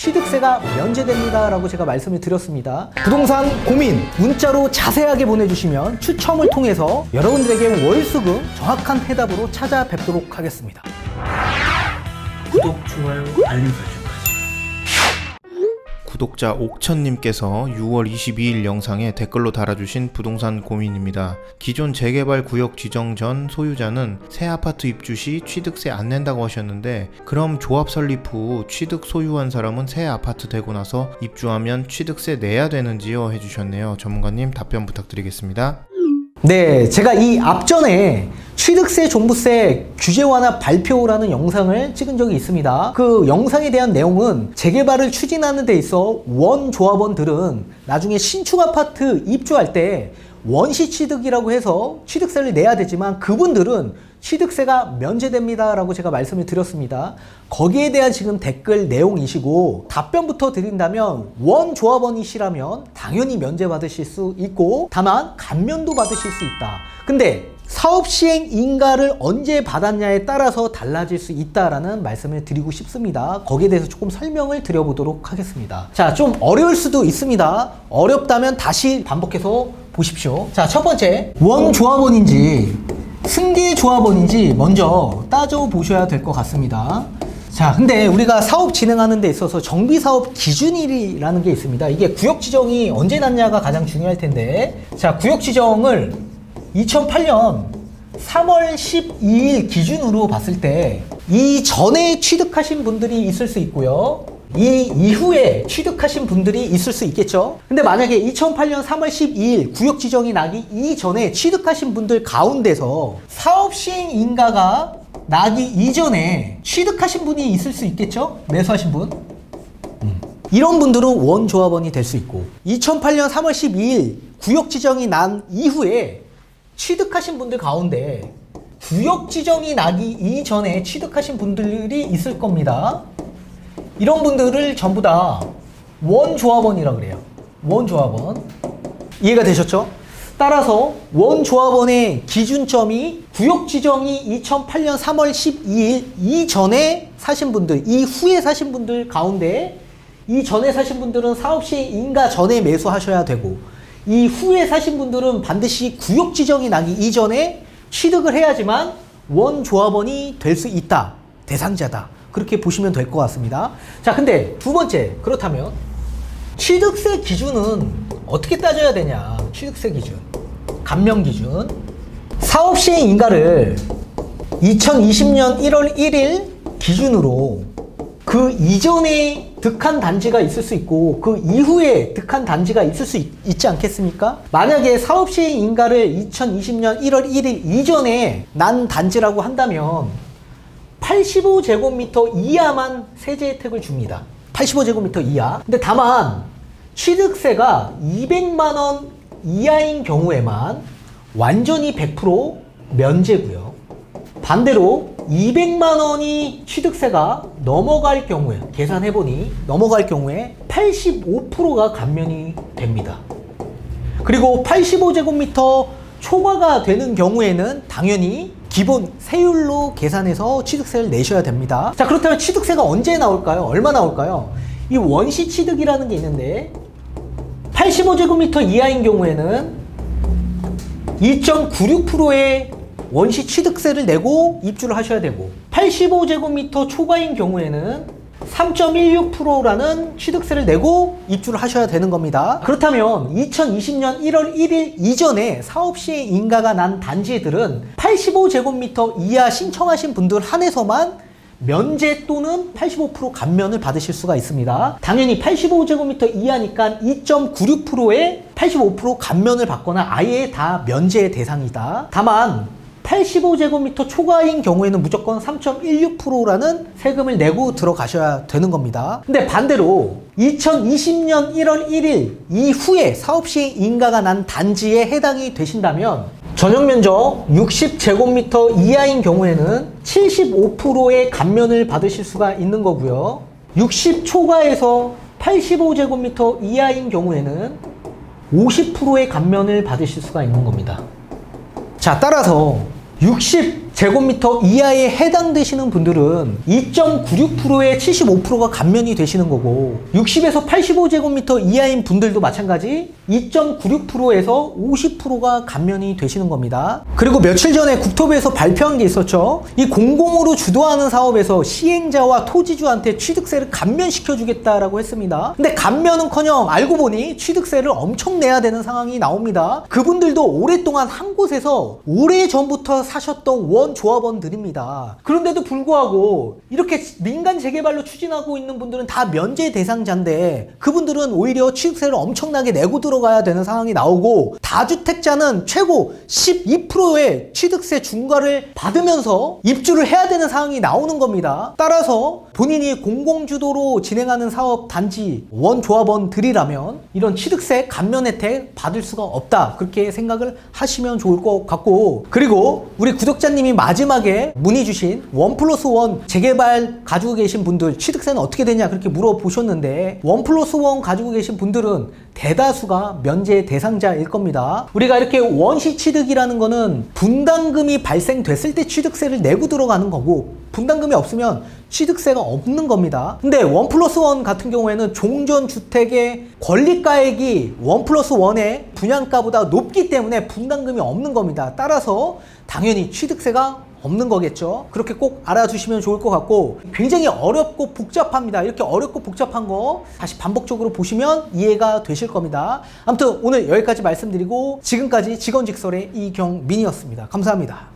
취득세가 면제됩니다 라고 제가 말씀을 드렸습니다. 부동산 고민 문자로 자세하게 보내주시면 추첨을 통해서 여러분들에게 월수금 정확한 해답으로 찾아뵙도록 하겠습니다. 구독, 좋아요, 알림 설정까지. 구독자 옥천님께서 6월 22일 영상에 댓글로 달아주신 부동산 고민입니다. 기존 재개발 구역 지정 전 소유자는 새 아파트 입주 시 취득세 안 낸다고 하셨는데, 그럼 조합 설립 후 취득 소유한 사람은 새 아파트 되고 나서 입주하면 취득세 내야 되는지요? 해주셨네요. 전문가님 답변 부탁드리겠습니다. 네, 제가 이 앞전에 취득세, 종부세 규제 완화 발표라는 영상을 찍은 적이 있습니다. 그 영상에 대한 내용은 재개발을 추진하는 데 있어 원조합원들은 나중에 신축 아파트 입주할 때 원시 취득이라고 해서 취득세를 내야 되지만 그분들은 취득세가 면제됩니다 라고 제가 말씀을 드렸습니다. 거기에 대한 지금 댓글 내용이시고, 답변부터 드린다면 원조합원이시라면 당연히 면제받으실 수 있고 다만 감면도 받으실 수 있다. 근데 사업시행 인가를 언제 받았냐에 따라서 달라질 수 있다라는 말씀을 드리고 싶습니다. 거기에 대해서 조금 설명을 드려보도록 하겠습니다. 자, 좀 어려울 수도 있습니다. 어렵다면 다시 반복해서 보십시오. 자, 첫 번째, 원조합원인지 승계조합원인지 먼저 따져보셔야 될 것 같습니다. 자, 근데 우리가 사업 진행하는 데 있어서 정비사업 기준일이라는 게 있습니다. 이게 구역 지정이 언제 났냐가 가장 중요할 텐데, 자, 구역 지정을 2008년 3월 12일 기준으로 봤을 때 이전에 취득하신 분들이 있을 수 있고요, 이 이후에 취득하신 분들이 있을 수 있겠죠. 근데 만약에 2008년 3월 12일 구역 지정이 나기 이전에 취득하신 분들 가운데서 사업시행 인가가 나기 이전에 취득하신 분이 있을 수 있겠죠. 매수하신 분. 이런 분들은 원조합원이 될 수 있고, 2008년 3월 12일 구역 지정이 난 이후에 취득하신 분들 가운데 구역 지정이 나기 이전에 취득하신 분들이 있을 겁니다. 이런 분들을 전부 다 원조합원이라고 그래요. 원조합원. 이해가 되셨죠? 따라서 원조합원의 기준점이 구역 지정이 2008년 3월 12일 이전에 사신 분들, 이후에 사신 분들 가운데 이전에 사신 분들은 사업시행 인가 전에 매수하셔야 되고, 이후에 사신 분들은 반드시 구역 지정이 나기 이전에 취득을 해야지만 원조합원이 될 수 있다. 대상자다. 그렇게 보시면 될 것 같습니다. 자, 근데 두 번째, 그렇다면 취득세 기준은 어떻게 따져야 되냐. 취득세 기준, 감면 기준. 사업시행 인가를 2020년 1월 1일 기준으로 그 이전에 득한 단지가 있을 수 있고 그 이후에 득한 단지가 있을 수 있지 않겠습니까? 만약에 사업시행 인가를 2020년 1월 1일 이전에 난 단지라고 한다면 85제곱미터 이하만 세제 혜택을 줍니다. 85제곱미터 이하. 근데 다만 취득세가 200만원 이하인 경우에만 완전히 100% 면제고요. 반대로 200만원이 취득세가 넘어갈 경우에, 계산해보니 넘어갈 경우에 85%가 감면이 됩니다. 그리고 85제곱미터 초과가 되는 경우에는 당연히 기본 세율로 계산해서 취득세를 내셔야 됩니다. 자, 그렇다면 취득세가 언제 나올까요? 얼마 나올까요? 이 원시 취득이라는 게 있는데 85제곱미터 이하인 경우에는 2.96%의 원시 취득세를 내고 입주를 하셔야 되고, 85제곱미터 초과인 경우에는 3.16%라는 취득세를 내고 입주를 하셔야 되는 겁니다. 그렇다면 2020년 1월 1일 이전에 사업시행 인가가 난 단지들은 85제곱미터 이하 신청하신 분들 한해서만 면제 또는 85% 감면을 받으실 수가 있습니다. 당연히 85제곱미터 이하니까 2.96%의 85% 감면을 받거나 아예 다 면제의 대상이다. 다만 85제곱미터 초과인 경우에는 무조건 3.16%라는 세금을 내고 들어가셔야 되는 겁니다. 근데 반대로 2020년 1월 1일 이후에 사업시행 인가가 난 단지에 해당이 되신다면 전용면적 60제곱미터 이하인 경우에는 75%의 감면을 받으실 수가 있는 거고요. 60 초과에서 85제곱미터 이하인 경우에는 50%의 감면을 받으실 수가 있는 겁니다. 자, 따라서 60 제곱미터 이하에 해당되시는 분들은 2.96%에 75%가 감면이 되시는 거고 60에서 85제곱미터 이하인 분들도 마찬가지 2.96%에서 50%가 감면이 되시는 겁니다. 그리고 며칠 전에 국토부에서 발표한 게 있었죠. 이 공공으로 주도하는 사업에서 시행자와 토지주한테 취득세를 감면시켜 주겠다라고 했습니다. 근데 감면은커녕 알고 보니 취득세를 엄청 내야 되는 상황이 나옵니다. 그분들도 오랫동안 한 곳에서 오래전부터 사셨던 원조합원들입니다. 그런데도 불구하고 이렇게 민간 재개발로 추진하고 있는 분들은 다 면제 대상자인데 그분들은 오히려 취득세를 엄청나게 내고 들어가야 되는 상황이 나오고 다주택자는 최고 12%의 취득세 중과를 받으면서 입주를 해야 되는 상황이 나오는 겁니다. 따라서 본인이 공공주도로 진행하는 사업 단지 원조합원들이라면 이런 취득세 감면 혜택 받을 수가 없다, 그렇게 생각을 하시면 좋을 것 같고, 그리고 우리 구독자님이 마지막에 문의 주신 1+1 재개발 가지고 계신 분들 취득세는 어떻게 되냐 그렇게 물어보셨는데 1+1 가지고 계신 분들은 대다수가 면제 대상자일 겁니다. 우리가 이렇게 원시 취득이라는 거는 분담금이 발생됐을 때 취득세를 내고 들어가는 거고 분담금이 없으면 취득세가 없는 겁니다. 근데 1+1 같은 경우에는 종전주택의 권리가액이 1+1의 분양가보다 높기 때문에 분담금이 없는 겁니다. 따라서 당연히 취득세가 없는 거겠죠. 그렇게 꼭 알아두시면 좋을 것 같고, 굉장히 어렵고 복잡합니다. 이렇게 어렵고 복잡한 거 다시 반복적으로 보시면 이해가 되실 겁니다. 아무튼 오늘 여기까지 말씀드리고 지금까지 직원직설의 이경민이었습니다. 감사합니다.